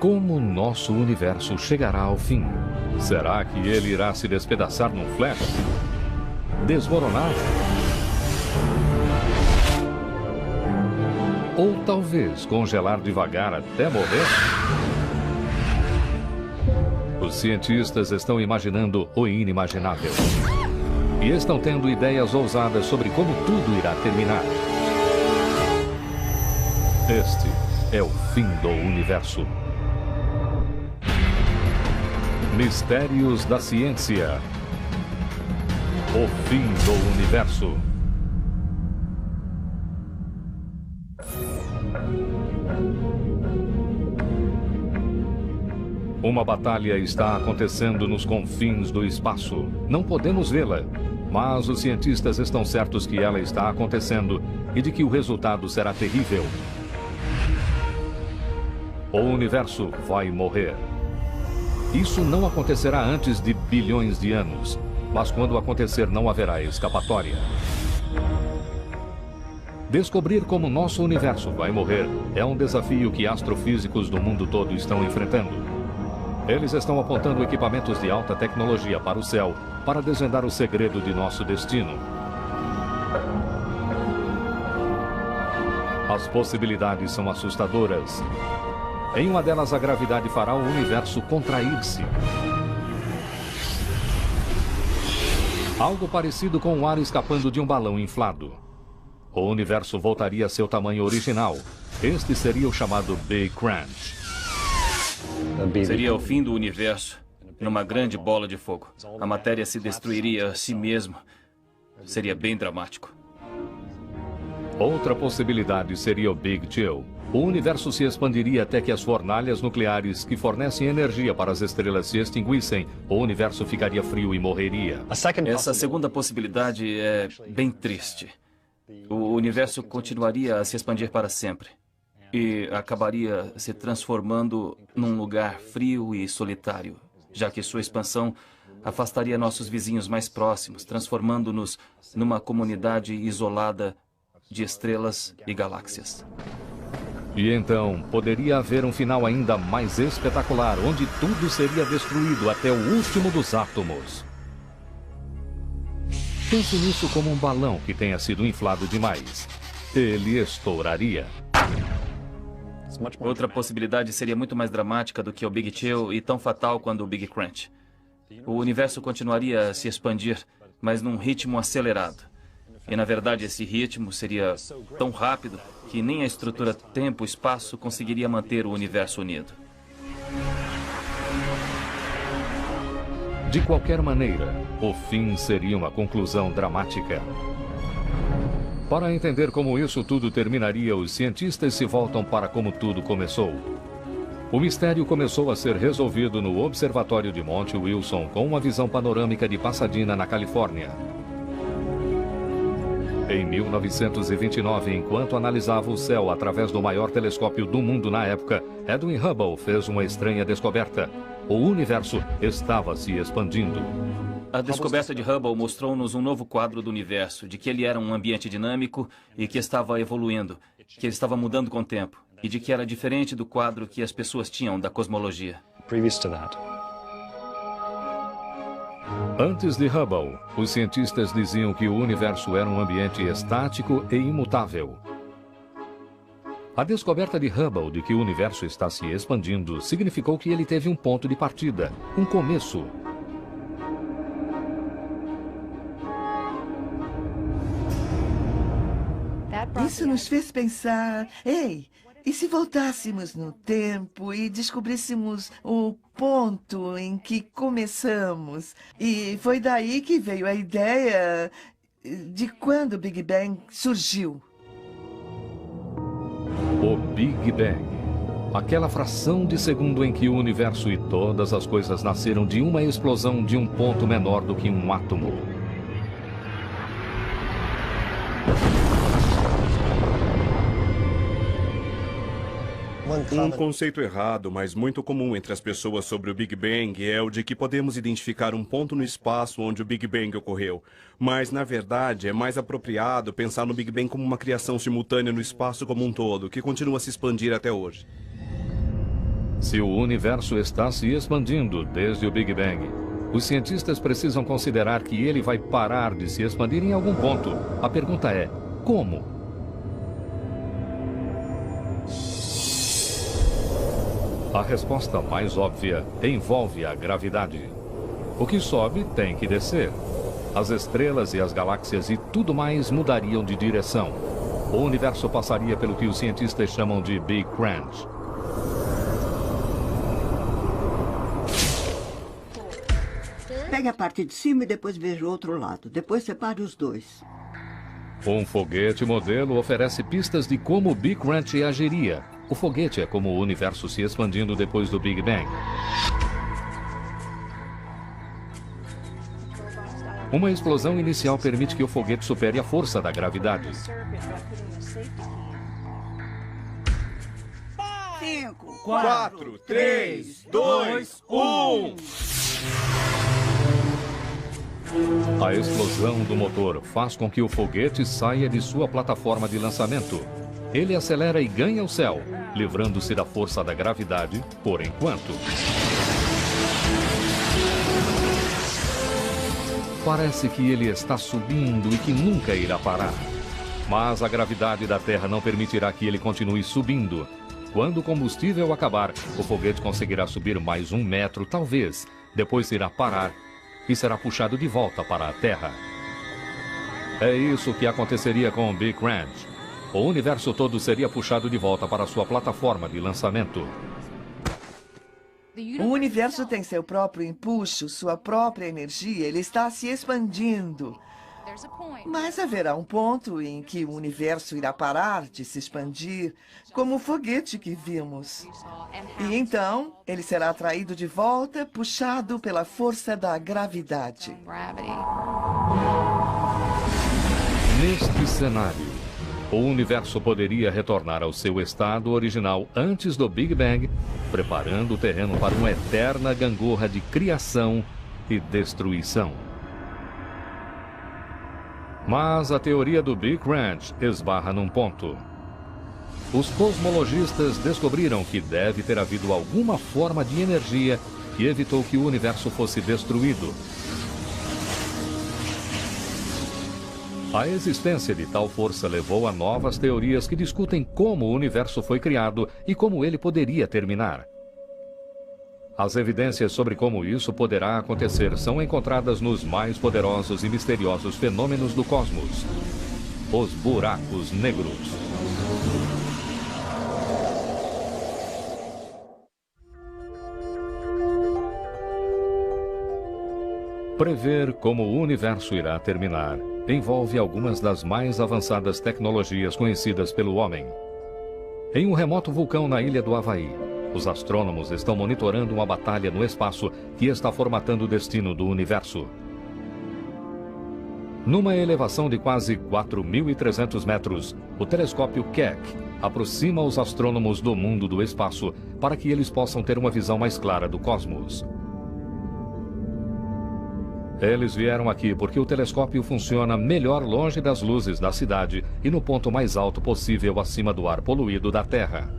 Como nosso universo chegará ao fim? Será que ele irá se despedaçar num flash? Desmoronar? Ou talvez congelar devagar até morrer? Os cientistas estão imaginando o inimaginável. E estão tendo ideias ousadas sobre como tudo irá terminar. Este é o fim do universo. Mistérios da ciência. O fim do universo. Uma batalha está acontecendo nos confins do espaço. Não podemos vê-la, mas os cientistas estão certos que ela está acontecendo e de que o resultado será terrível. O universo vai morrer. Isso não acontecerá antes de bilhões de anos, mas quando acontecer não haverá escapatória. Descobrir como nosso universo vai morrer é um desafio que astrofísicos do mundo todo estão enfrentando. Eles estão apontando equipamentos de alta tecnologia para o céu para desvendar o segredo de nosso destino. As possibilidades são assustadoras. Em uma delas, a gravidade fará o universo contrair-se. Algo parecido com o ar escapando de um balão inflado. O universo voltaria a seu tamanho original. Este seria o chamado Big Crunch. Seria o fim do universo, numa grande bola de fogo. A matéria se destruiria a si mesma. Seria bem dramático. Outra possibilidade seria o Big Chill. O universo se expandiria até que as fornalhas nucleares que fornecem energia para as estrelas se extinguissem. O universo ficaria frio e morreria. Essa segunda possibilidade é bem triste. O universo continuaria a se expandir para sempre. E acabaria se transformando num lugar frio e solitário, já que sua expansão afastaria nossos vizinhos mais próximos, transformando-nos numa comunidade isolada de estrelas e galáxias. E então, poderia haver um final ainda mais espetacular, onde tudo seria destruído até o último dos átomos. Pense nisso como um balão que tenha sido inflado demais. Ele estouraria. Outra possibilidade seria muito mais dramática do que o Big Chill e tão fatal quanto o Big Crunch. O universo continuaria a se expandir, mas num ritmo acelerado. E, na verdade, esse ritmo seria tão rápido que nem a estrutura tempo-espaço conseguiria manter o universo unido. De qualquer maneira, o fim seria uma conclusão dramática. Para entender como isso tudo terminaria, os cientistas se voltam para como tudo começou. O mistério começou a ser resolvido no Observatório de Monte Wilson com uma visão panorâmica de Pasadena, na Califórnia. Em 1929, enquanto analisava o céu através do maior telescópio do mundo na época, Edwin Hubble fez uma estranha descoberta. O universo estava se expandindo. A descoberta de Hubble mostrou-nos um novo quadro do universo, de que ele era um ambiente dinâmico e que estava evoluindo, que ele estava mudando com o tempo, e de que era diferente do quadro que as pessoas tinham da cosmologia. Antes de Hubble, os cientistas diziam que o universo era um ambiente estático e imutável. A descoberta de Hubble de que o universo está se expandindo significou que ele teve um ponto de partida, um começo. Isso nos fez pensar, ei, e se voltássemos no tempo e descobríssemos o ponto em que começamos? E foi daí que veio a ideia de quando o Big Bang surgiu. O Big Bang. Aquela fração de segundo em que o universo e todas as coisas nasceram de uma explosão de um ponto menor do que um átomo. Um conceito errado, mas muito comum entre as pessoas sobre o Big Bang é o de que podemos identificar um ponto no espaço onde o Big Bang ocorreu. Mas, na verdade, é mais apropriado pensar no Big Bang como uma criação simultânea no espaço como um todo, que continua a se expandir até hoje. Se o universo está se expandindo desde o Big Bang, os cientistas precisam considerar que ele vai parar de se expandir em algum ponto. A pergunta é, como? A resposta mais óbvia envolve a gravidade. O que sobe tem que descer. As estrelas e as galáxias e tudo mais mudariam de direção. O universo passaria pelo que os cientistas chamam de Big Crunch. Pegue a parte de cima e depois veja o outro lado. Depois separe os dois. Um foguete modelo oferece pistas de como o Big Crunch agiria. O foguete é como o universo se expandindo depois do Big Bang. Uma explosão inicial permite que o foguete supere a força da gravidade. 5, 4, 3, 2, 1... A explosão do motor faz com que o foguete saia de sua plataforma de lançamento. Ele acelera e ganha o céu, livrando-se da força da gravidade por enquanto. Parece que ele está subindo e que nunca irá parar. Mas a gravidade da Terra não permitirá que ele continue subindo. Quando o combustível acabar, o foguete conseguirá subir mais 1 metro, talvez. Depois irá parar e será puxado de volta para a Terra. É isso que aconteceria com o Big Crunch. O universo todo seria puxado de volta para sua plataforma de lançamento. O universo tem seu próprio empuxo, sua própria energia. Ele está se expandindo. Mas haverá um ponto em que o universo irá parar de se expandir, como o foguete que vimos. E então, ele será atraído de volta, puxado pela força da gravidade. Neste cenário, o universo poderia retornar ao seu estado original antes do Big Bang, preparando o terreno para uma eterna gangorra de criação e destruição. Mas a teoria do Big Crunch esbarra num ponto. Os cosmologistas descobriram que deve ter havido alguma forma de energia que evitou que o universo fosse destruído. A existência de tal força levou a novas teorias que discutem como o universo foi criado e como ele poderia terminar. As evidências sobre como isso poderá acontecer são encontradas nos mais poderosos e misteriosos fenômenos do cosmos: os buracos negros. Prever como o universo irá terminar envolve algumas das mais avançadas tecnologias conhecidas pelo homem. Em um remoto vulcão na ilha do Havaí, os astrônomos estão monitorando uma batalha no espaço que está formatando o destino do universo. Numa elevação de quase 4.300 metros, o telescópio Keck aproxima os astrônomos do mundo do espaço para que eles possam ter uma visão mais clara do cosmos. Eles vieram aqui porque o telescópio funciona melhor longe das luzes da cidade e no ponto mais alto possível acima do ar poluído da Terra.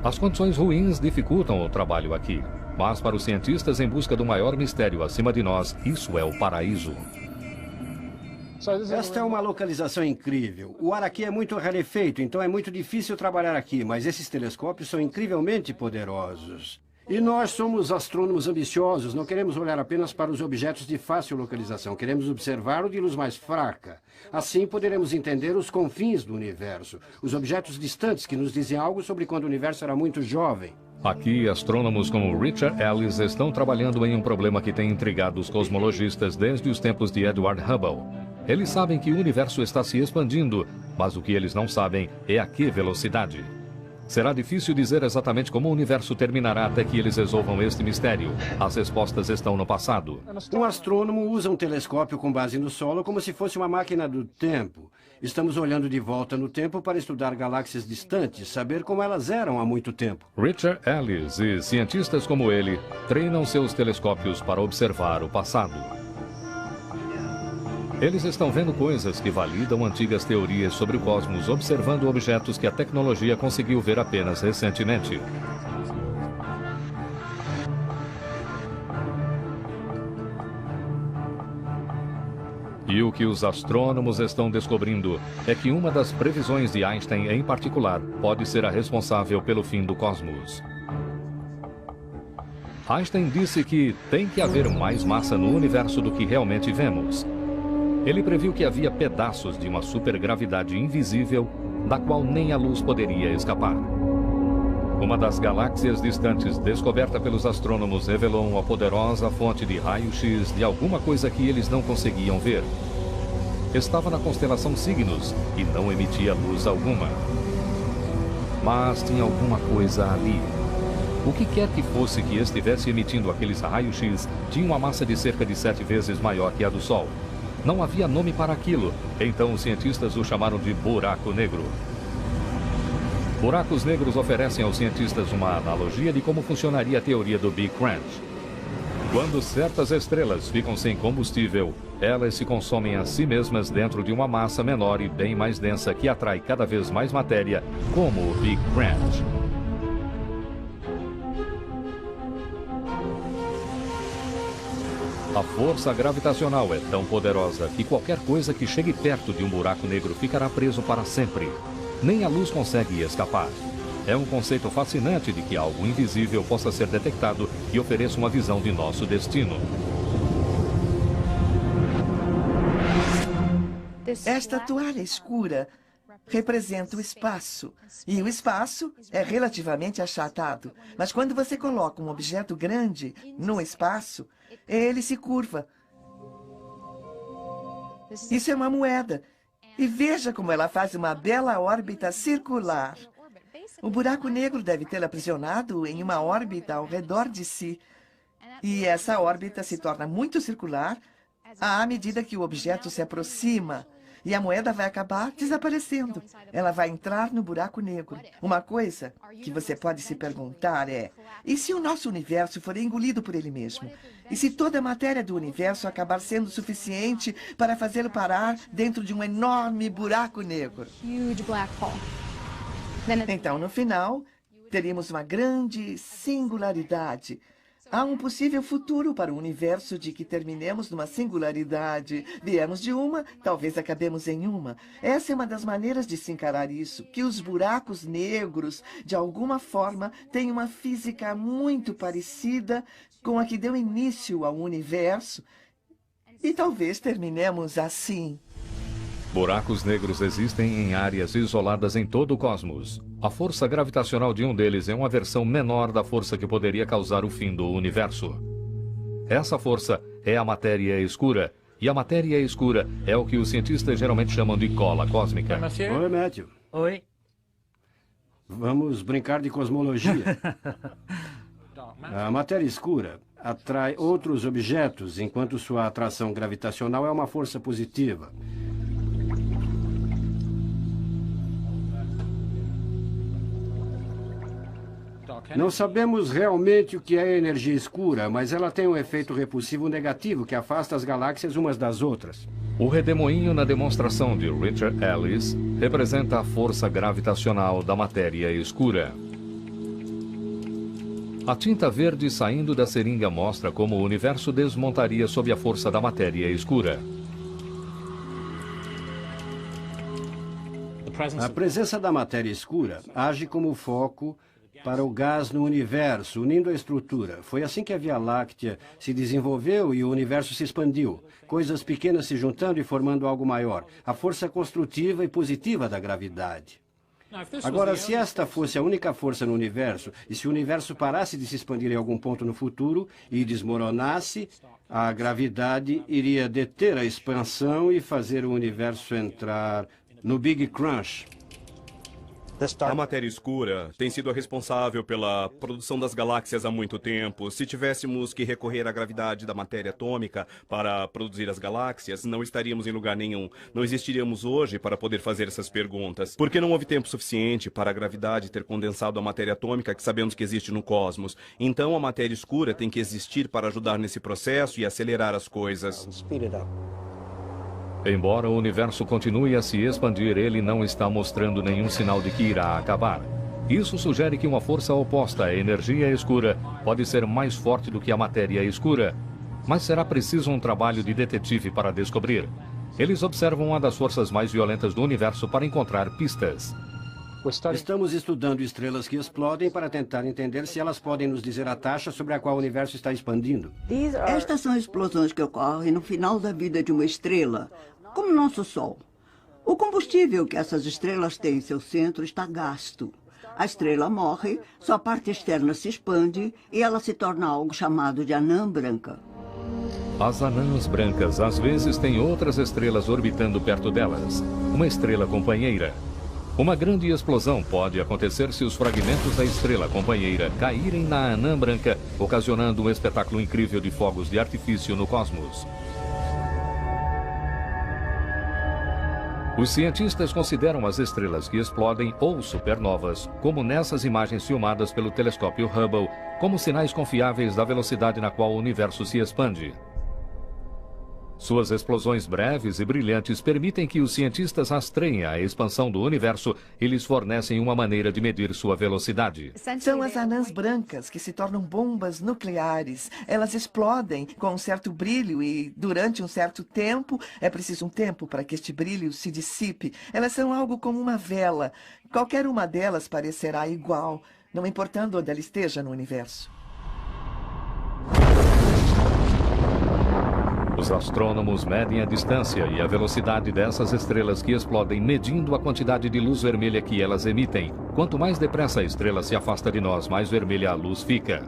As condições ruins dificultam o trabalho aqui, mas para os cientistas em busca do maior mistério acima de nós, isso é o paraíso. Esta é uma localização incrível. O ar aqui é muito rarefeito, então é muito difícil trabalhar aqui, mas esses telescópios são incrivelmente poderosos. E nós somos astrônomos ambiciosos, não queremos olhar apenas para os objetos de fácil localização, queremos observar o de luz mais fraca. Assim poderemos entender os confins do universo, os objetos distantes que nos dizem algo sobre quando o universo era muito jovem. Aqui, astrônomos como Richard Ellis estão trabalhando em um problema que tem intrigado os cosmologistas desde os tempos de Edward Hubble. Eles sabem que o universo está se expandindo, mas o que eles não sabem é a que velocidade. Será difícil dizer exatamente como o universo terminará até que eles resolvam este mistério. As respostas estão no passado. Um astrônomo usa um telescópio com base no solo como se fosse uma máquina do tempo. Estamos olhando de volta no tempo para estudar galáxias distantes, saber como elas eram há muito tempo. Richard Ellis e cientistas como ele treinam seus telescópios para observar o passado. Eles estão vendo coisas que validam antigas teorias sobre o cosmos, observando objetos que a tecnologia conseguiu ver apenas recentemente. E o que os astrônomos estão descobrindo é que uma das previsões de Einstein em particular pode ser a responsável pelo fim do cosmos. Einstein disse que tem que haver mais massa no universo do que realmente vemos. Ele previu que havia pedaços de uma supergravidade invisível, da qual nem a luz poderia escapar. Uma das galáxias distantes descoberta pelos astrônomos revelou uma poderosa fonte de raio-x de alguma coisa que eles não conseguiam ver. Estava na constelação Cygnus e não emitia luz alguma. Mas tinha alguma coisa ali. O que quer que fosse que estivesse emitindo aqueles raios-x tinha uma massa de cerca de 7 vezes maior que a do Sol. Não havia nome para aquilo, então os cientistas o chamaram de buraco negro. Buracos negros oferecem aos cientistas uma analogia de como funcionaria a teoria do Big Crunch. Quando certas estrelas ficam sem combustível, elas se consomem a si mesmas dentro de uma massa menor e bem mais densa que atrai cada vez mais matéria, como o Big Crunch. A força gravitacional é tão poderosa que qualquer coisa que chegue perto de um buraco negro ficará preso para sempre. Nem a luz consegue escapar. É um conceito fascinante de que algo invisível possa ser detectado e ofereça uma visão de nosso destino. Esta toalha escura representa o espaço. E o espaço é relativamente achatado. Mas quando você coloca um objeto grande no espaço, ele se curva. Isso é uma moeda. E veja como ela faz uma bela órbita circular. O buraco negro deve tê-la aprisionado em uma órbita ao redor de si. E essa órbita se torna muito circular à medida que o objeto se aproxima. E a moeda vai acabar desaparecendo. Ela vai entrar no buraco negro. Uma coisa que você pode se perguntar é: e se o nosso universo for engolido por ele mesmo? E se toda a matéria do universo acabar sendo suficiente para fazê-lo parar dentro de um enorme buraco negro? Então, no final, teríamos uma grande singularidade. Há um possível futuro para o universo de que terminemos numa singularidade. Viemos de uma, talvez acabemos em uma. Essa é uma das maneiras de se encarar isso, que os buracos negros, de alguma forma, têm uma física muito parecida com a que deu início ao universo. E talvez terminemos assim. Buracos negros existem em áreas isoladas em todo o cosmos. A força gravitacional de um deles é uma versão menor da força que poderia causar o fim do universo. Essa força é a matéria escura, e a matéria escura é o que os cientistas geralmente chamam de cola cósmica. Oi, Matthew. Oi. Vamos brincar de cosmologia. A matéria escura atrai outros objetos, enquanto sua atração gravitacional é uma força positiva. Não sabemos realmente o que é energia escura, mas ela tem um efeito repulsivo negativo que afasta as galáxias umas das outras. O redemoinho na demonstração de Richard Ellis representa a força gravitacional da matéria escura. A tinta verde saindo da seringa mostra como o universo desmontaria sob a força da matéria escura. A presença da matéria escura age como foco para o gás no universo, unindo a estrutura. Foi assim que a Via Láctea se desenvolveu e o universo se expandiu. Coisas pequenas se juntando e formando algo maior. A força construtiva e positiva da gravidade. Agora, se esta fosse a única força no universo, e se o universo parasse de se expandir em algum ponto no futuro e desmoronasse, a gravidade iria deter a expansão e fazer o universo entrar no Big Crunch. A matéria escura tem sido a responsável pela produção das galáxias há muito tempo. Se tivéssemos que recorrer à gravidade da matéria atômica para produzir as galáxias, não estaríamos em lugar nenhum. Não existiríamos hoje para poder fazer essas perguntas. Porque não houve tempo suficiente para a gravidade ter condensado a matéria atômica que sabemos que existe no cosmos. Então a matéria escura tem que existir para ajudar nesse processo e acelerar as coisas. Embora o universo continue a se expandir, ele não está mostrando nenhum sinal de que irá acabar. Isso sugere que uma força oposta à energia escura pode ser mais forte do que a matéria escura. Mas será preciso um trabalho de detetive para descobrir. Eles observam uma das forças mais violentas do universo para encontrar pistas. Estamos estudando estrelas que explodem para tentar entender se elas podem nos dizer a taxa sobre a qual o universo está expandindo. Estas são explosões que ocorrem no final da vida de uma estrela, como nosso Sol. O combustível que essas estrelas têm em seu centro está gasto. A estrela morre, sua parte externa se expande e ela se torna algo chamado de anã branca. As anãs brancas às vezes têm outras estrelas orbitando perto delas, uma estrela companheira. Uma grande explosão pode acontecer se os fragmentos da estrela companheira caírem na anã branca, ocasionando um espetáculo incrível de fogos de artifício no cosmos. Os cientistas consideram as estrelas que explodem ou supernovas, como nessas imagens filmadas pelo telescópio Hubble, como sinais confiáveis da velocidade na qual o universo se expande. Suas explosões breves e brilhantes permitem que os cientistas rastreiem a expansão do universo e lhes fornecem uma maneira de medir sua velocidade. São as anãs brancas que se tornam bombas nucleares. Elas explodem com um certo brilho e, durante um certo tempo, é preciso um tempo para que este brilho se dissipe. Elas são algo como uma vela. Qualquer uma delas parecerá igual, não importando onde ela esteja no universo. Os astrônomos medem a distância e a velocidade dessas estrelas que explodem, medindo a quantidade de luz vermelha que elas emitem. Quanto mais depressa a estrela se afasta de nós, mais vermelha a luz fica.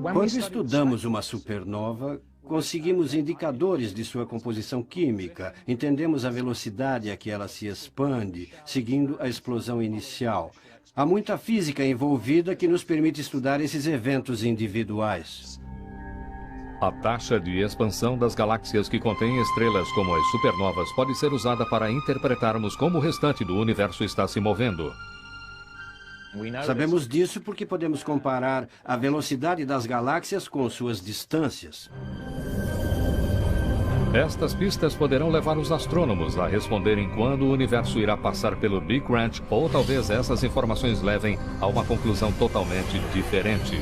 Quando estudamos uma supernova, conseguimos indicadores de sua composição química, entendemos a velocidade a que ela se expande, seguindo a explosão inicial. Há muita física envolvida que nos permite estudar esses eventos individuais. A taxa de expansão das galáxias que contêm estrelas como as supernovas pode ser usada para interpretarmos como o restante do universo está se movendo. Sabemos disso porque podemos comparar a velocidade das galáxias com suas distâncias. Estas pistas poderão levar os astrônomos a responderem quando o universo irá passar pelo Big Crunch, ou talvez essas informações levem a uma conclusão totalmente diferente.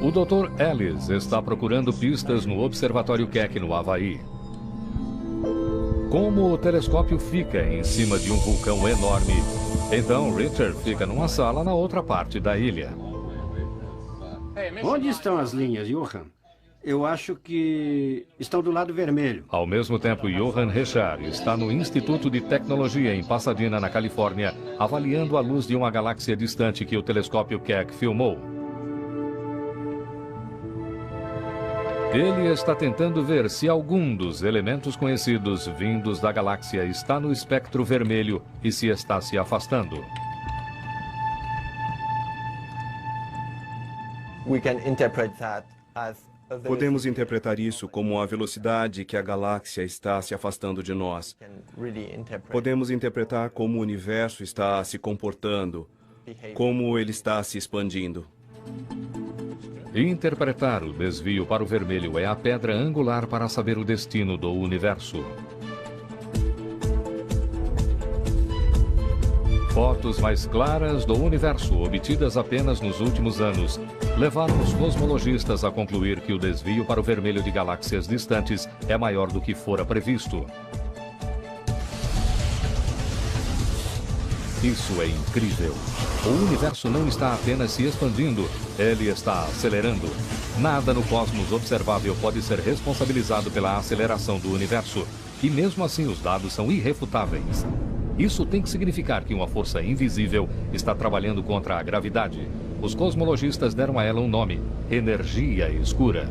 O Dr. Ellis está procurando pistas no Observatório Keck, no Havaí. Como o telescópio fica em cima de um vulcão enorme, então Richard fica numa sala na outra parte da ilha. Onde estão as linhas, Johan? Eu acho que estão do lado vermelho. Ao mesmo tempo, Johan Richard está no Instituto de Tecnologia em Pasadena, na Califórnia, avaliando a luz de uma galáxia distante que o telescópio Keck filmou. Ele está tentando ver se algum dos elementos conhecidos vindos da galáxia está no espectro vermelho e se está se afastando. Podemos interpretar isso como a velocidade que a galáxia está se afastando de nós. Podemos interpretar como o universo está se comportando, como ele está se expandindo. Interpretar o desvio para o vermelho é a pedra angular para saber o destino do universo. Fotos mais claras do universo, obtidas apenas nos últimos anos, levaram os cosmologistas a concluir que o desvio para o vermelho de galáxias distantes é maior do que fora previsto. Isso é incrível. O universo não está apenas se expandindo, ele está acelerando. Nada no cosmos observável pode ser responsabilizado pela aceleração do universo. E mesmo assim os dados são irrefutáveis. Isso tem que significar que uma força invisível está trabalhando contra a gravidade. Os cosmologistas deram a ela um nome: energia escura.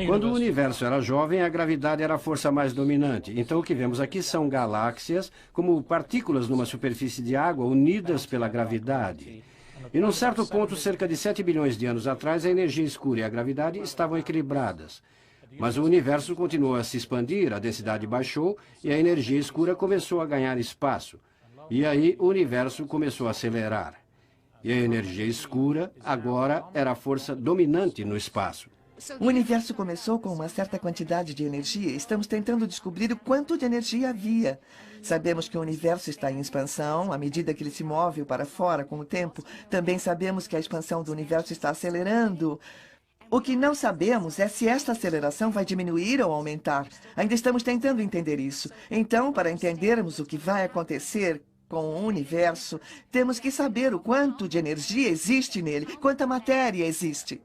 Quando o universo era jovem, a gravidade era a força mais dominante. Então o que vemos aqui são galáxias como partículas numa superfície de água unidas pela gravidade. E num certo ponto, cerca de 7 bilhões de anos atrás, a energia escura e a gravidade estavam equilibradas. Mas o universo continuou a se expandir, a densidade baixou e a energia escura começou a ganhar espaço. E aí o universo começou a acelerar. E a energia escura agora era a força dominante no espaço. O universo começou com uma certa quantidade de energia. Estamos tentando descobrir o quanto de energia havia. Sabemos que o universo está em expansão à medida que ele se move para fora com o tempo. Também sabemos que a expansão do universo está acelerando. O que não sabemos é se esta aceleração vai diminuir ou aumentar. Ainda estamos tentando entender isso. Então, para entendermos o que vai acontecer com o universo, temos que saber o quanto de energia existe nele, quanta matéria existe.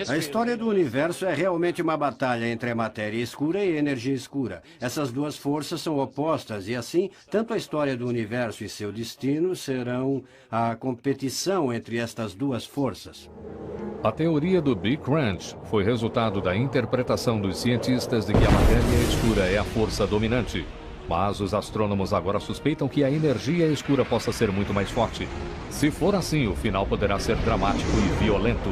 A história do universo é realmente uma batalha entre a matéria escura e a energia escura. Essas duas forças são opostas e, assim, tanto a história do universo e seu destino serão a competição entre estas duas forças. A teoria do Big Crunch foi resultado da interpretação dos cientistas de que a matéria escura é a força dominante. Mas os astrônomos agora suspeitam que a energia escura possa ser muito mais forte. Se for assim, o final poderá ser dramático e violento.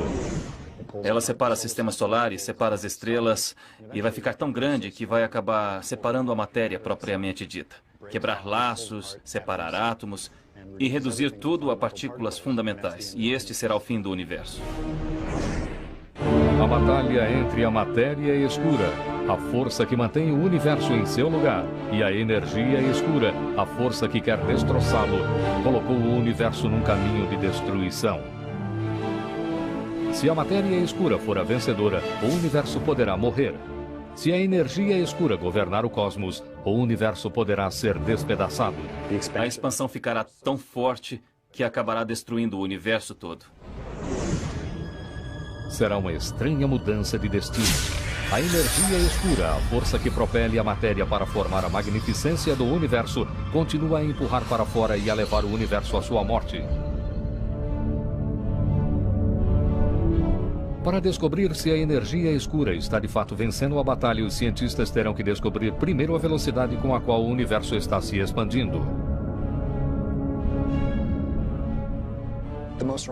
Ela separa sistemas solares, separa as estrelas e vai ficar tão grande que vai acabar separando a matéria propriamente dita. Quebrar laços, separar átomos e reduzir tudo a partículas fundamentais. E este será o fim do universo. A batalha entre a matéria escura, a força que mantém o universo em seu lugar, e a energia escura, a força que quer destroçá-lo, colocou o universo num caminho de destruição. Se a matéria escura for a vencedora, o universo poderá morrer. Se a energia escura governar o cosmos, o universo poderá ser despedaçado. A expansão ficará tão forte que acabará destruindo o universo todo. Será uma estranha mudança de destino. A energia escura, a força que propele a matéria para formar a magnificência do universo, continua a empurrar para fora e a levar o universo à sua morte. Para descobrir se a energia escura está de fato vencendo a batalha, os cientistas terão que descobrir primeiro a velocidade com a qual o universo está se expandindo.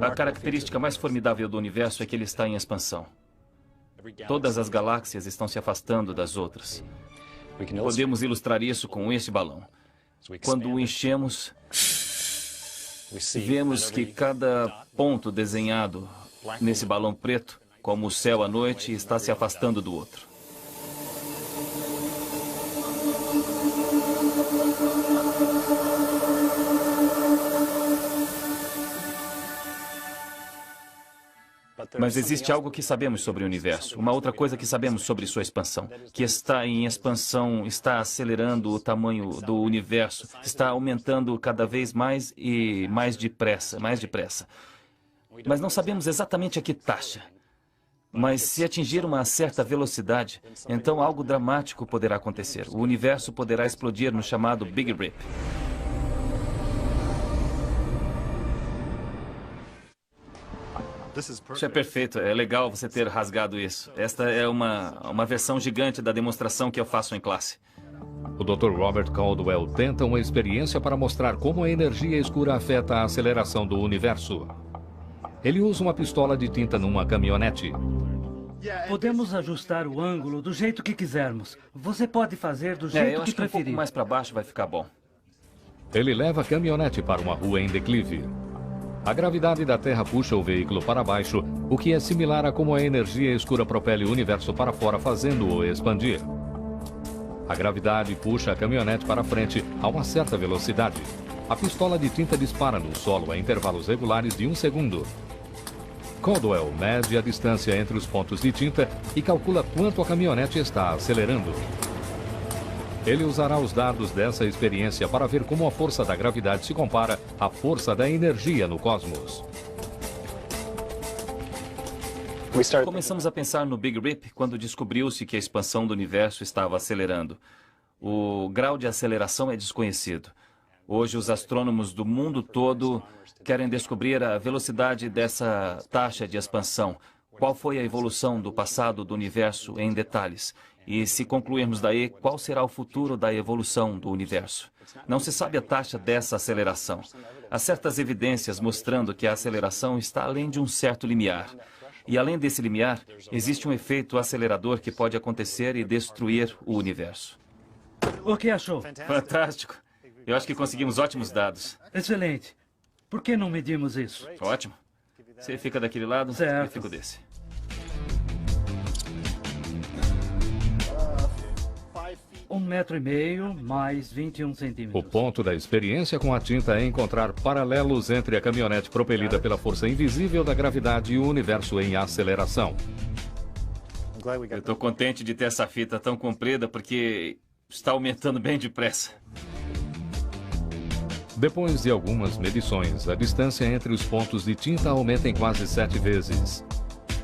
A característica mais formidável do universo é que ele está em expansão. Todas as galáxias estão se afastando das outras. Podemos ilustrar isso com este balão. Quando o enchemos, vemos que cada ponto desenhado nesse balão preto, como o céu à noite, está se afastando do outro. Mas existe algo que sabemos sobre o universo, uma outra coisa que sabemos sobre sua expansão, que está em expansão, está acelerando o tamanho do universo, está aumentando cada vez mais e mais depressa, mais depressa. Mas não sabemos exatamente a que taxa. Mas se atingir uma certa velocidade, então algo dramático poderá acontecer. O universo poderá explodir no chamado Big Rip. Isso é perfeito, é legal você ter rasgado isso. Esta é uma versão gigante da demonstração que eu faço em classe. O Dr. Robert Caldwell tenta uma experiência para mostrar como a energia escura afeta a aceleração do universo. Ele usa uma pistola de tinta numa caminhonete. Podemos ajustar o ângulo do jeito que quisermos. Você pode fazer do jeito eu acho que que um preferir. pouco mais para baixo vai ficar bom. Ele leva a caminhonete para uma rua em declive. A gravidade da Terra puxa o veículo para baixo, o que é similar a como a energia escura propele o universo para fora, fazendo-o expandir. A gravidade puxa a caminhonete para frente a uma certa velocidade. A pistola de tinta dispara no solo a intervalos regulares de 1 segundo. Caldwell mede a distância entre os pontos de tinta e calcula quanto a caminhonete está acelerando. Ele usará os dados dessa experiência para ver como a força da gravidade se compara à força da energia no cosmos. Começamos a pensar no Big Rip quando descobriu-se que a expansão do universo estava acelerando. O grau de aceleração é desconhecido. Hoje, os astrônomos do mundo todo querem descobrir a velocidade dessa taxa de expansão. Qual foi a evolução do passado do universo em detalhes? E se concluirmos daí, qual será o futuro da evolução do universo? Não se sabe a taxa dessa aceleração. Há certas evidências mostrando que a aceleração está além de um certo limiar. E além desse limiar, existe um efeito acelerador que pode acontecer e destruir o universo. O que achou? Fantástico. Eu acho que conseguimos ótimos dados. Excelente. Por que não medimos isso? Ótimo. Você fica daquele lado, Certo. eu fico desse. Um 1,5 metro mais 21 O centímetros. ponto da experiência com a tinta é encontrar paralelos entre a caminhonete propelida pela força invisível da gravidade e o universo em aceleração. Eu estou contente de ter essa fita tão comprida porque está aumentando bem depressa. Depois de algumas medições, a distância entre os pontos de tinta aumenta em quase 7 vezes.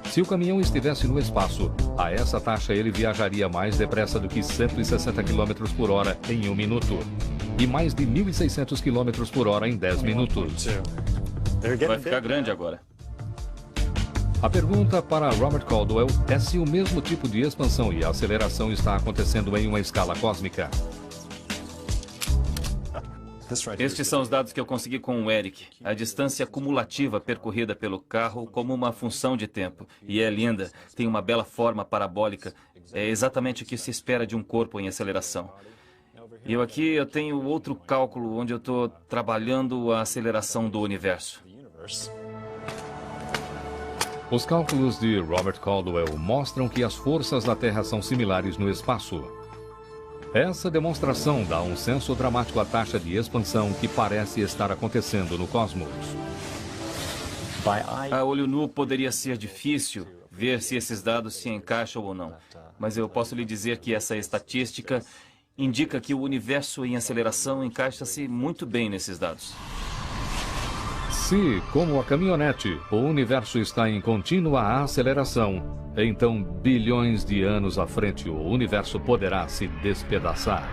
Se o caminhão estivesse no espaço, a essa taxa ele viajaria mais depressa do que 160 km por hora em 1 minuto. E mais de 1.600 km por hora em 10 minutos. Vai ficar grande agora. A pergunta para Robert Caldwell é se o mesmo tipo de expansão e aceleração está acontecendo em uma escala cósmica. Estes são os dados que eu consegui com o Eric. A distância cumulativa percorrida pelo carro como uma função de tempo. E é linda, tem uma bela forma parabólica. É exatamente o que se espera de um corpo em aceleração. E eu tenho outro cálculo onde eu estou trabalhando a aceleração do universo. Os cálculos de Robert Caldwell mostram que as forças da Terra são similares no espaço. Essa demonstração dá um senso dramático à taxa de expansão que parece estar acontecendo no cosmos. A olho nu poderia ser difícil ver se esses dados se encaixam ou não. Mas eu posso lhe dizer que essa estatística indica que o universo em aceleração encaixa-se muito bem nesses dados. Se, como a caminhonete, o universo está em contínua aceleração, então bilhões de anos à frente o universo poderá se despedaçar.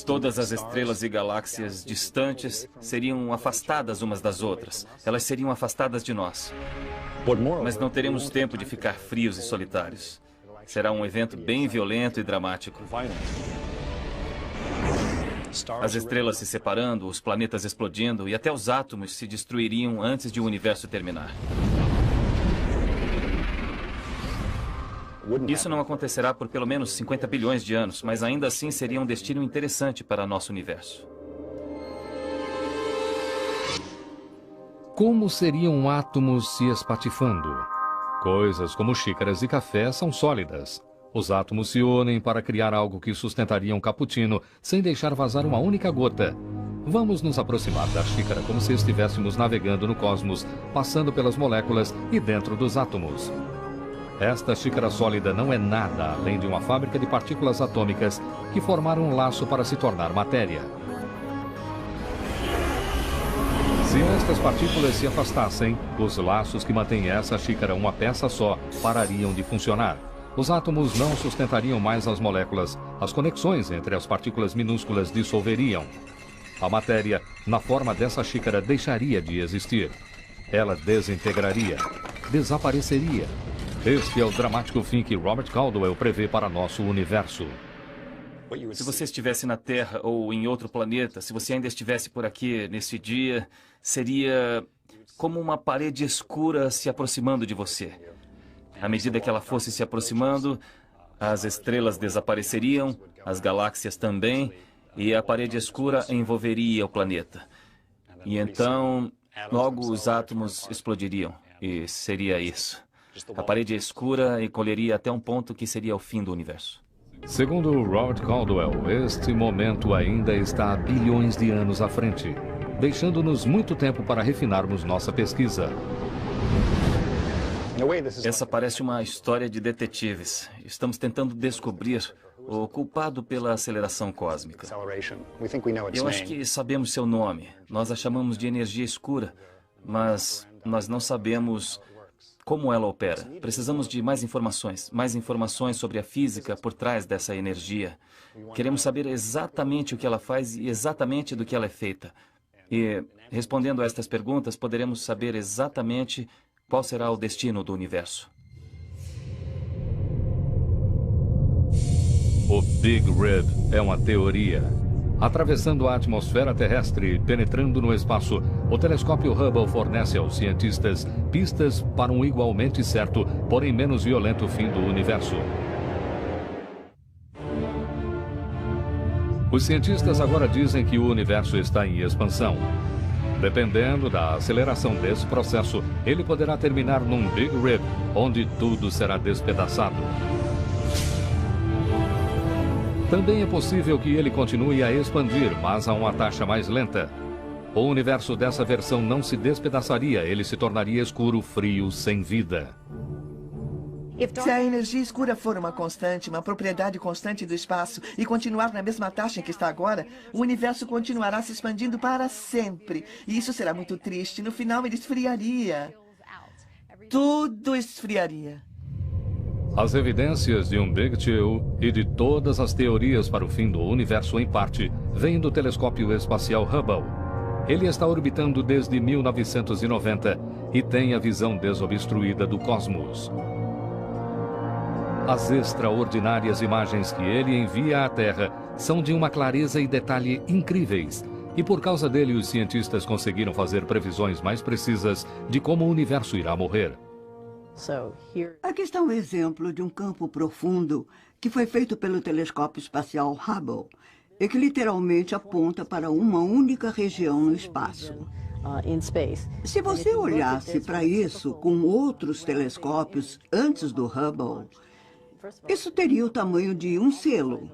Todas as estrelas e galáxias distantes seriam afastadas umas das outras. Elas seriam afastadas de nós. Mas não teremos tempo de ficar frios e solitários. Será um evento bem violento e dramático. As estrelas se separando, os planetas explodindo e até os átomos se destruiriam antes de o universo terminar. Isso não acontecerá por pelo menos 50 bilhões de anos, mas ainda assim seria um destino interessante para nosso universo. Como seriam átomos se espatifando? Coisas como xícaras de café são sólidas. Os átomos se unem para criar algo que sustentaria um cappuccino sem deixar vazar uma única gota. Vamos nos aproximar da xícara como se estivéssemos navegando no cosmos, passando pelas moléculas e dentro dos átomos. Esta xícara sólida não é nada além de uma fábrica de partículas atômicas que formaram um laço para se tornar matéria. Se estas partículas se afastassem, os laços que mantêm essa xícara uma peça só parariam de funcionar. Os átomos não sustentariam mais as moléculas, as conexões entre as partículas minúsculas dissolveriam. A matéria, na forma dessa xícara, deixaria de existir. Ela desintegraria, desapareceria. Este é o dramático fim que Robert Caldwell prevê para nosso universo. Se você estivesse na Terra ou em outro planeta, se você ainda estivesse por aqui nesse dia, seria como uma parede escura se aproximando de você. À medida que ela fosse se aproximando, as estrelas desapareceriam, as galáxias também, e a parede escura envolveria o planeta. E então, logo os átomos explodiriam, e seria isso. A parede escura encolheria até um ponto que seria o fim do universo. Segundo Robert Caldwell, este momento ainda está a bilhões de anos à frente, deixando-nos muito tempo para refinarmos nossa pesquisa. Essa parece uma história de detetives. Estamos tentando descobrir o culpado pela aceleração cósmica. Eu acho que sabemos seu nome. Nós a chamamos de energia escura, mas nós não sabemos como ela opera. Precisamos de mais informações sobre a física por trás dessa energia. Queremos saber exatamente o que ela faz e exatamente do que ela é feita. E, respondendo a estas perguntas, poderemos saber exatamente qual será o destino do universo. O Big Rip é uma teoria. Atravessando a atmosfera terrestre e penetrando no espaço, o telescópio Hubble fornece aos cientistas pistas para um igualmente certo, porém menos violento fim do universo. Os cientistas agora dizem que o universo está em expansão. Dependendo da aceleração desse processo, ele poderá terminar num Big Rip, onde tudo será despedaçado. Também é possível que ele continue a expandir, mas a uma taxa mais lenta. O universo dessa versão não se despedaçaria, ele se tornaria escuro, frio, sem vida. Se a energia escura for uma constante, uma propriedade constante do espaço e continuar na mesma taxa em que está agora, o universo continuará se expandindo para sempre. E isso será muito triste. No final, ele esfriaria. Tudo esfriaria. As evidências de um Big Chill e de todas as teorias para o fim do universo, em parte, vêm do telescópio espacial Hubble. Ele está orbitando desde 1990 e tem a visão desobstruída do cosmos. As extraordinárias imagens que ele envia à Terra são de uma clareza e detalhe incríveis. E por causa dele, os cientistas conseguiram fazer previsões mais precisas de como o universo irá morrer. Aqui está um exemplo de um campo profundo que foi feito pelo telescópio espacial Hubble e que literalmente aponta para uma única região no espaço. Se você olhasse para isso com outros telescópios antes do Hubble, isso teria o tamanho de um selo.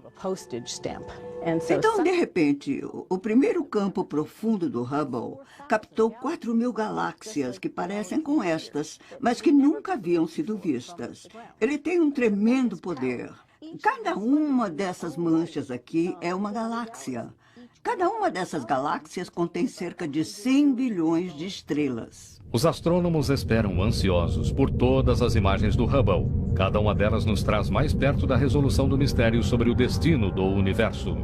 Então, de repente, o primeiro campo profundo do Hubble captou 4.000 galáxias que parecem com estas, mas que nunca haviam sido vistas. Ele tem um tremendo poder. Cada uma dessas manchas aqui é uma galáxia. Cada uma dessas galáxias contém cerca de 100 bilhões de estrelas. Os astrônomos esperam ansiosos por todas as imagens do Hubble. Cada uma delas nos traz mais perto da resolução do mistério sobre o destino do universo.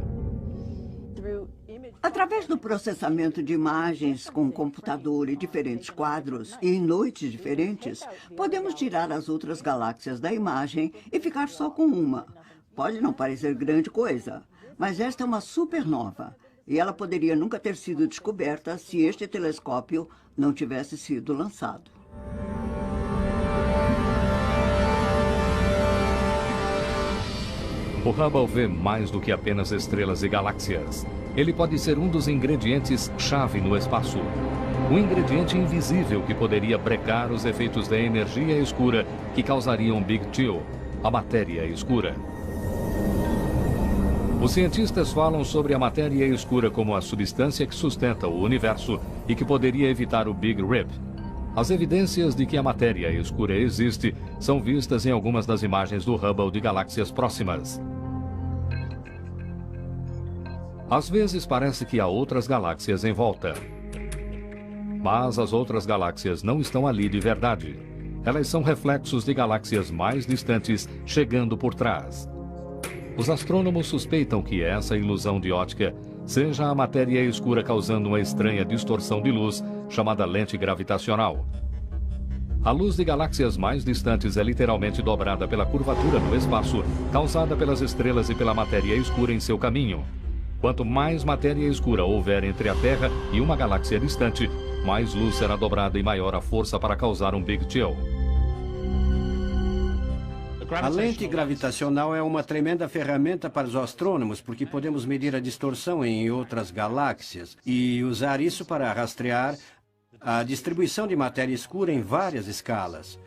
Através do processamento de imagens com computador e diferentes quadros, e em noites diferentes, podemos tirar as outras galáxias da imagem e ficar só com uma. Pode não parecer grande coisa, mas esta é uma supernova. E ela poderia nunca ter sido descoberta se este telescópio não tivesse sido lançado. O Hubble vê mais do que apenas estrelas e galáxias. Ele pode ser um dos ingredientes-chave no espaço. Um ingrediente invisível que poderia brecar os efeitos da energia escura que causariam Big Chill, a matéria escura. Os cientistas falam sobre a matéria escura como a substância que sustenta o universo e que poderia evitar o Big Rip. As evidências de que a matéria escura existe são vistas em algumas das imagens do Hubble de galáxias próximas. Às vezes parece que há outras galáxias em volta. Mas as outras galáxias não estão ali de verdade. Elas são reflexos de galáxias mais distantes chegando por trás. Os astrônomos suspeitam que essa ilusão de ótica seja a matéria escura causando uma estranha distorção de luz chamada lente gravitacional. A luz de galáxias mais distantes é literalmente dobrada pela curvatura do espaço causada pelas estrelas e pela matéria escura em seu caminho. Quanto mais matéria escura houver entre a Terra e uma galáxia distante, mais luz será dobrada e maior a força para causar um Big Chill. A lente gravitacional é uma tremenda ferramenta para os astrônomos, porque podemos medir a distorção em outras galáxias e usar isso para rastrear a distribuição de matéria escura em várias escalas.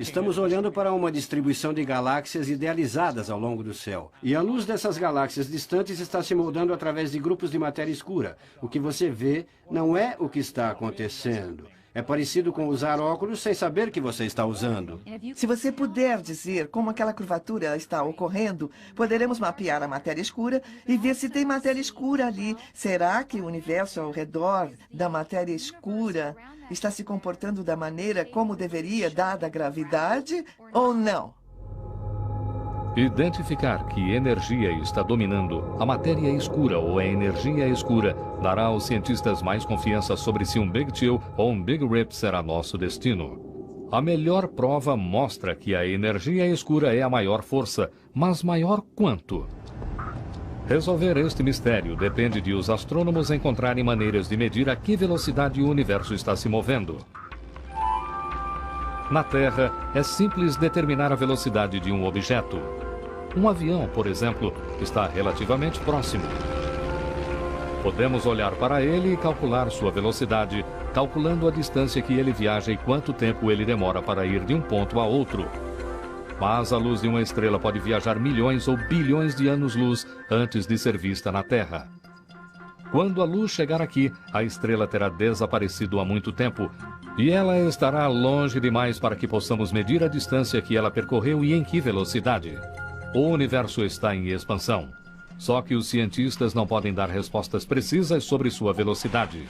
Estamos olhando para uma distribuição de galáxias idealizadas ao longo do céu. E a luz dessas galáxias distantes está se moldando através de grupos de matéria escura. O que você vê não é o que está acontecendo. É parecido com usar óculos sem saber que você está usando. Se você puder dizer como aquela curvatura está ocorrendo, poderemos mapear a matéria escura e ver se tem matéria escura ali. Será que o universo ao redor da matéria escura está se comportando da maneira como deveria, dada a gravidade, ou não? Identificar que energia está dominando a matéria escura ou a energia escura dará aos cientistas mais confiança sobre se um Big Chill ou um Big Rip será nosso destino. A melhor prova mostra que a energia escura é a maior força, mas maior quanto? Resolver este mistério depende de os astrônomos encontrarem maneiras de medir a que velocidade o universo está se movendo. Na Terra, é simples determinar a velocidade de um objeto. Um avião, por exemplo, está relativamente próximo. Podemos olhar para ele e calcular sua velocidade, calculando a distância que ele viaja e quanto tempo ele demora para ir de um ponto a outro. Mas a luz de uma estrela pode viajar milhões ou bilhões de anos-luz antes de ser vista na Terra. Quando a luz chegar aqui, a estrela terá desaparecido há muito tempo e ela estará longe demais para que possamos medir a distância que ela percorreu e em que velocidade. O universo está em expansão. Só que os cientistas não podem dar respostas precisas sobre sua velocidade.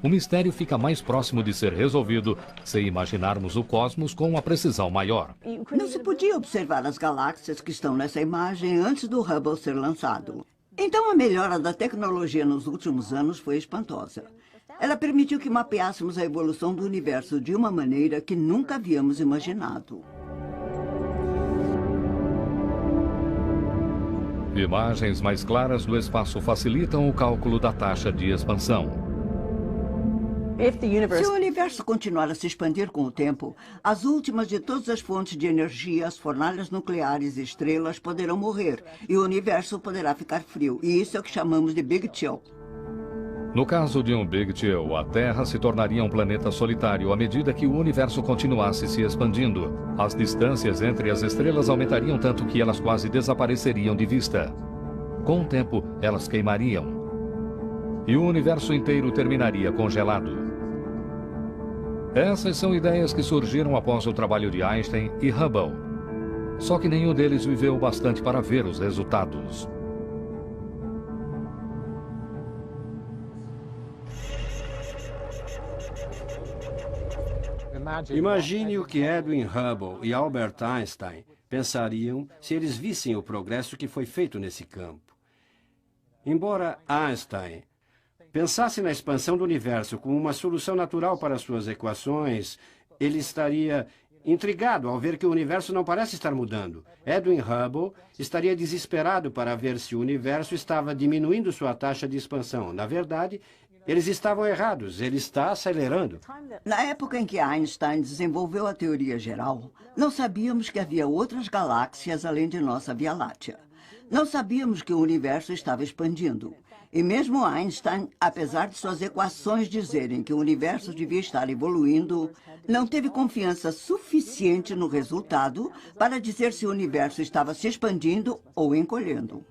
O mistério fica mais próximo de ser resolvido se imaginarmos o cosmos com uma precisão maior. Não se podia observar as galáxias que estão nessa imagem antes do Hubble ser lançado. Então a melhora da tecnologia nos últimos anos foi espantosa. Ela permitiu que mapeássemos a evolução do universo de uma maneira que nunca havíamos imaginado. Imagens mais claras do espaço facilitam o cálculo da taxa de expansão. Se o universo continuar a se expandir com o tempo, as últimas de todas as fontes de energia, as fornalhas nucleares e estrelas poderão morrer e o universo poderá ficar frio. E isso é o que chamamos de Big Chill. No caso de um Big Chill, a Terra se tornaria um planeta solitário à medida que o universo continuasse se expandindo. As distâncias entre as estrelas aumentariam tanto que elas quase desapareceriam de vista. Com o tempo, elas queimariam. E o universo inteiro terminaria congelado. Essas são ideias que surgiram após o trabalho de Einstein e Hubble. Só que nenhum deles viveu bastante para ver os resultados. Imagine o que Edwin Hubble e Albert Einstein pensariam se eles vissem o progresso que foi feito nesse campo. Embora Einstein pensasse na expansão do universo como uma solução natural para suas equações, ele estaria intrigado ao ver que o universo não parece estar mudando. Edwin Hubble estaria desesperado para ver se o universo estava diminuindo sua taxa de expansão. Na verdade, eles estavam errados, ele está acelerando. Na época em que Einstein desenvolveu a teoria geral, não sabíamos que havia outras galáxias além de nossa Via Láctea. Não sabíamos que o universo estava expandindo. E mesmo Einstein, apesar de suas equações dizerem que o universo devia estar evoluindo, não teve confiança suficiente no resultado para dizer se o universo estava se expandindo ou encolhendo.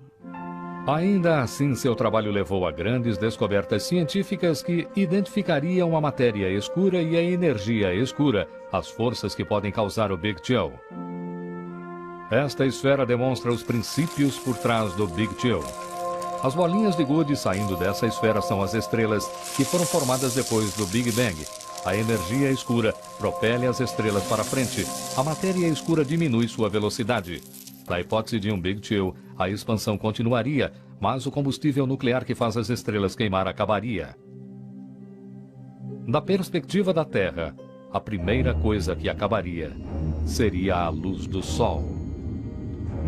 Ainda assim, seu trabalho levou a grandes descobertas científicas que identificariam a matéria escura e a energia escura, as forças que podem causar o Big Chill. Esta esfera demonstra os princípios por trás do Big Chill. As bolinhas de gude saindo dessa esfera são as estrelas que foram formadas depois do Big Bang. A energia escura propele as estrelas para frente. A matéria escura diminui sua velocidade. Na hipótese de um Big Chill, a expansão continuaria, mas o combustível nuclear que faz as estrelas queimar acabaria. Da perspectiva da Terra, a primeira coisa que acabaria seria a luz do Sol.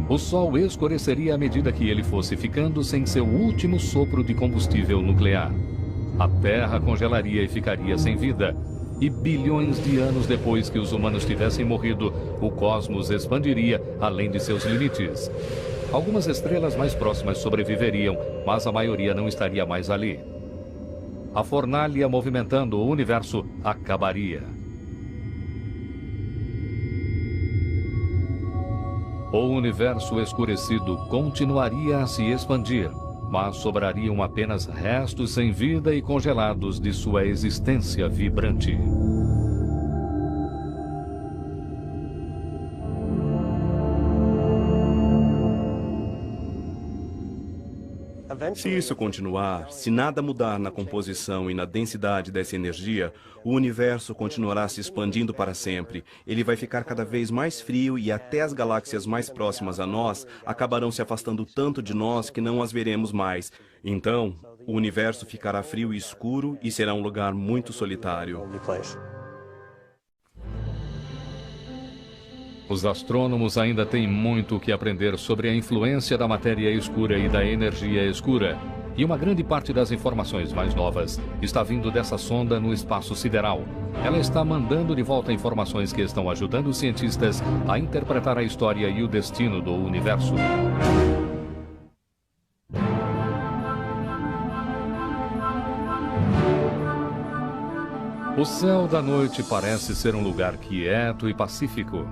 O Sol escureceria à medida que ele fosse ficando sem seu último sopro de combustível nuclear. A Terra congelaria e ficaria sem vida. E bilhões de anos depois que os humanos tivessem morrido, o cosmos expandiria além de seus limites. Algumas estrelas mais próximas sobreviveriam, mas a maioria não estaria mais ali. A fornalha movimentando o universo acabaria. O universo escurecido continuaria a se expandir, mas sobrariam apenas restos sem vida e congelados de sua existência vibrante. Se isso continuar, se nada mudar na composição e na densidade dessa energia, o universo continuará se expandindo para sempre. Ele vai ficar cada vez mais frio e até as galáxias mais próximas a nós acabarão se afastando tanto de nós que não as veremos mais. Então, o universo ficará frio e escuro e será um lugar muito solitário. Os astrônomos ainda têm muito o que aprender sobre a influência da matéria escura e da energia escura. E uma grande parte das informações mais novas está vindo dessa sonda no espaço sideral. Ela está mandando de volta informações que estão ajudando os cientistas a interpretar a história e o destino do universo. O céu da noite parece ser um lugar quieto e pacífico.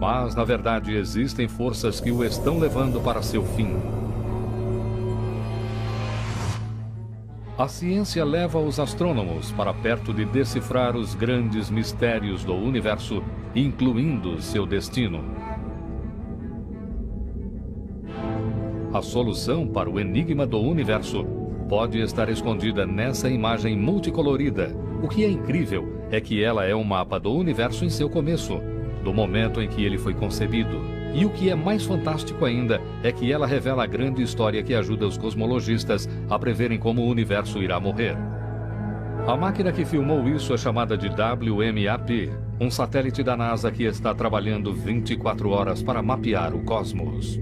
Mas, na verdade, existem forças que o estão levando para seu fim. A ciência leva os astrônomos para perto de decifrar os grandes mistérios do universo, incluindo seu destino. A solução para o enigma do universo pode estar escondida nessa imagem multicolorida. O que é incrível é que ela é um mapa do universo em seu começo, do momento em que ele foi concebido. E o que é mais fantástico ainda é que ela revela a grande história que ajuda os cosmologistas a preverem como o universo irá morrer. A máquina que filmou isso é chamada de WMAP, um satélite da NASA que está trabalhando 24 horas para mapear o cosmos.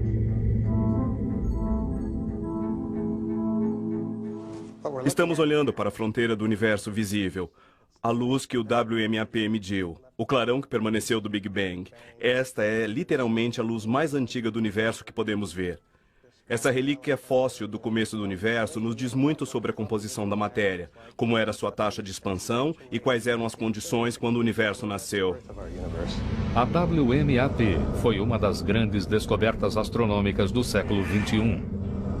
Estamos olhando para a fronteira do universo visível. A luz que o WMAP mediu, o clarão que permaneceu do Big Bang. Esta é literalmente a luz mais antiga do universo que podemos ver. Essa relíquia fóssil do começo do universo nos diz muito sobre a composição da matéria, como era sua taxa de expansão e quais eram as condições quando o universo nasceu. A WMAP foi uma das grandes descobertas astronômicas do século XXI.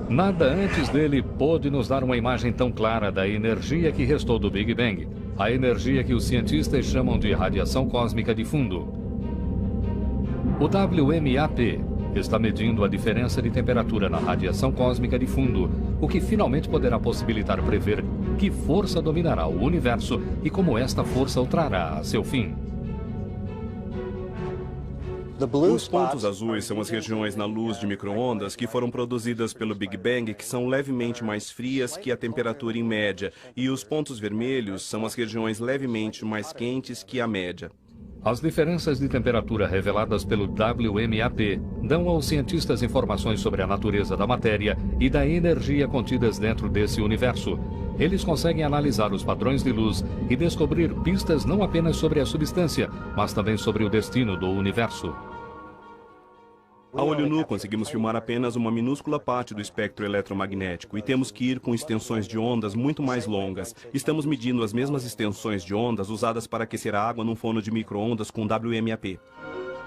Nada antes dele pôde nos dar uma imagem tão clara da energia que restou do Big Bang, a energia que os cientistas chamam de radiação cósmica de fundo. O WMAP está medindo a diferença de temperatura na radiação cósmica de fundo, o que finalmente poderá possibilitar prever que força dominará o universo e como esta força o trará a seu fim. Os pontos azuis são as regiões na luz de micro-ondas que foram produzidas pelo Big Bang, que são levemente mais frias que a temperatura em média, e os pontos vermelhos são as regiões levemente mais quentes que a média. As diferenças de temperatura reveladas pelo WMAP dão aos cientistas informações sobre a natureza da matéria e da energia contidas dentro desse universo. Eles conseguem analisar os padrões de luz e descobrir pistas não apenas sobre a substância, mas também sobre o destino do universo. A olho nu, conseguimos filmar apenas uma minúscula parte do espectro eletromagnético e temos que ir com extensões de ondas muito mais longas. Estamos medindo as mesmas extensões de ondas usadas para aquecer a água num forno de micro-ondas com WMAP.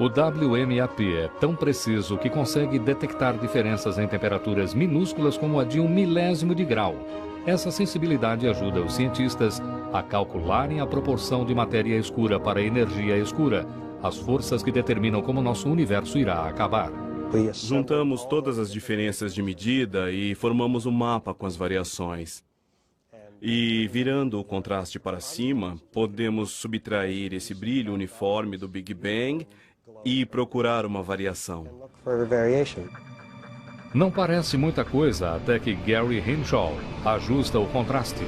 O WMAP é tão preciso que consegue detectar diferenças em temperaturas minúsculas como a de 1 milésimo de grau. Essa sensibilidade ajuda os cientistas a calcularem a proporção de matéria escura para energia escura, as forças que determinam como nosso universo irá acabar. Juntamos todas as diferenças de medida e formamos um mapa com as variações. E virando o contraste para cima, podemos subtrair esse brilho uniforme do Big Bang e procurar uma variação. Não parece muita coisa até que Gary Hinshaw ajusta o contraste.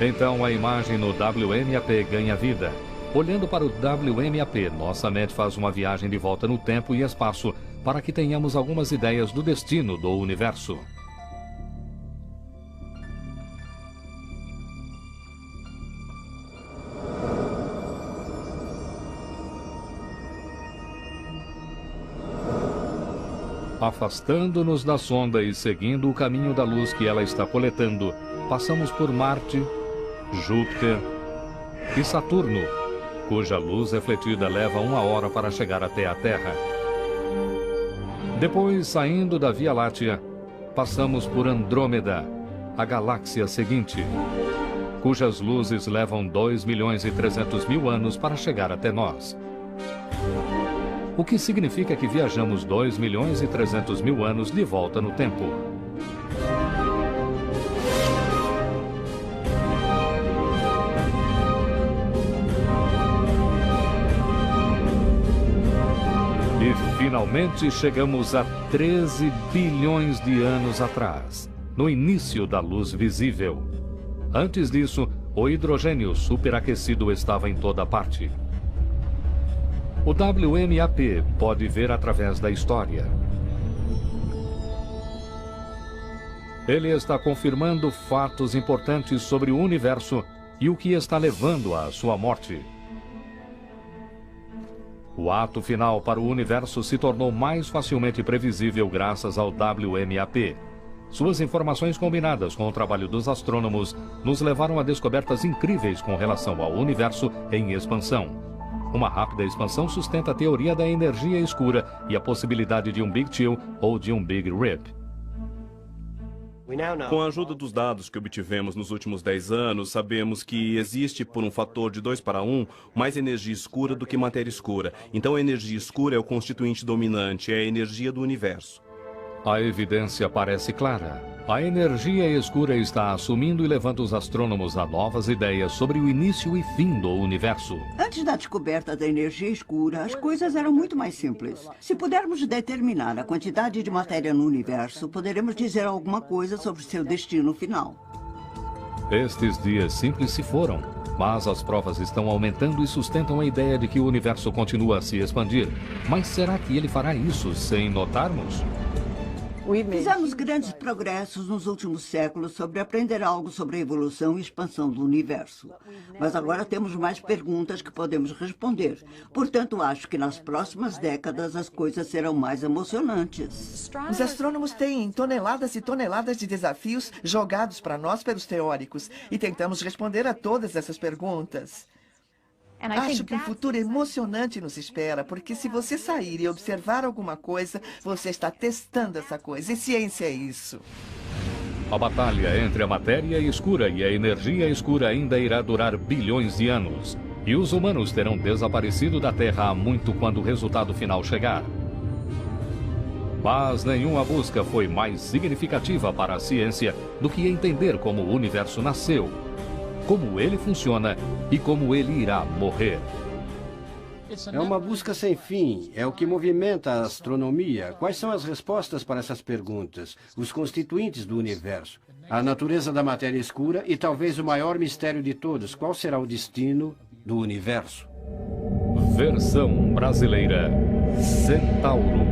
Então a imagem no WMAP ganha vida. Olhando para o WMAP, nossa mente faz uma viagem de volta no tempo e espaço para que tenhamos algumas ideias do destino do universo. Afastando-nos da sonda e seguindo o caminho da luz que ela está coletando, passamos por Marte, Júpiter e Saturno, cuja luz refletida leva 1 hora para chegar até a Terra. Depois, saindo da Via Láctea, passamos por Andrômeda, a galáxia seguinte, cujas luzes levam 2.300.000 anos para chegar até nós. O que significa que viajamos 2.300.000 anos de volta no tempo. E finalmente chegamos a 13 bilhões de anos atrás, no início da luz visível. Antes disso, o hidrogênio superaquecido estava em toda parte. O WMAP pode ver através da história. Ele está confirmando fatos importantes sobre o universo e o que está levando à sua morte. O ato final para o universo se tornou mais facilmente previsível graças ao WMAP. Suas informações combinadas com o trabalho dos astrônomos nos levaram a descobertas incríveis com relação ao universo em expansão. Uma rápida expansão sustenta a teoria da energia escura e a possibilidade de um Big Chill ou de um Big Rip. Com a ajuda dos dados que obtivemos nos últimos 10 anos, sabemos que existe, por um fator de 2:1, mais energia escura do que matéria escura. Então a energia escura é o constituinte dominante, é a energia do universo. A evidência parece clara. A energia escura está assumindo e levando os astrônomos a novas ideias sobre o início e fim do universo. Antes da descoberta da energia escura, as coisas eram muito mais simples. Se pudermos determinar a quantidade de matéria no universo, poderemos dizer alguma coisa sobre seu destino final. Estes dias simples se foram, mas as provas estão aumentando e sustentam a ideia de que o universo continua a se expandir. Mas será que ele fará isso sem notarmos? Fizemos grandes progressos nos últimos séculos sobre aprender algo sobre a evolução e expansão do universo. Mas agora temos mais perguntas que podemos responder. Portanto, acho que nas próximas décadas as coisas serão mais emocionantes. Os astrônomos têm toneladas e toneladas de desafios jogados para nós pelos teóricos e tentamos responder a todas essas perguntas. Acho que um futuro emocionante nos espera, porque se você sair e observar alguma coisa, você está testando essa coisa. E ciência é isso. A batalha entre a matéria escura e a energia escura ainda irá durar bilhões de anos. E os humanos terão desaparecido da Terra há muito quando o resultado final chegar. Mas nenhuma busca foi mais significativa para a ciência do que entender como o universo nasceu, como ele funciona e como ele irá morrer. É uma busca sem fim, é o que movimenta a astronomia. Quais são as respostas para essas perguntas? Os constituintes do universo, a natureza da matéria escura e talvez o maior mistério de todos, qual será o destino do universo? Versão brasileira: Centauro.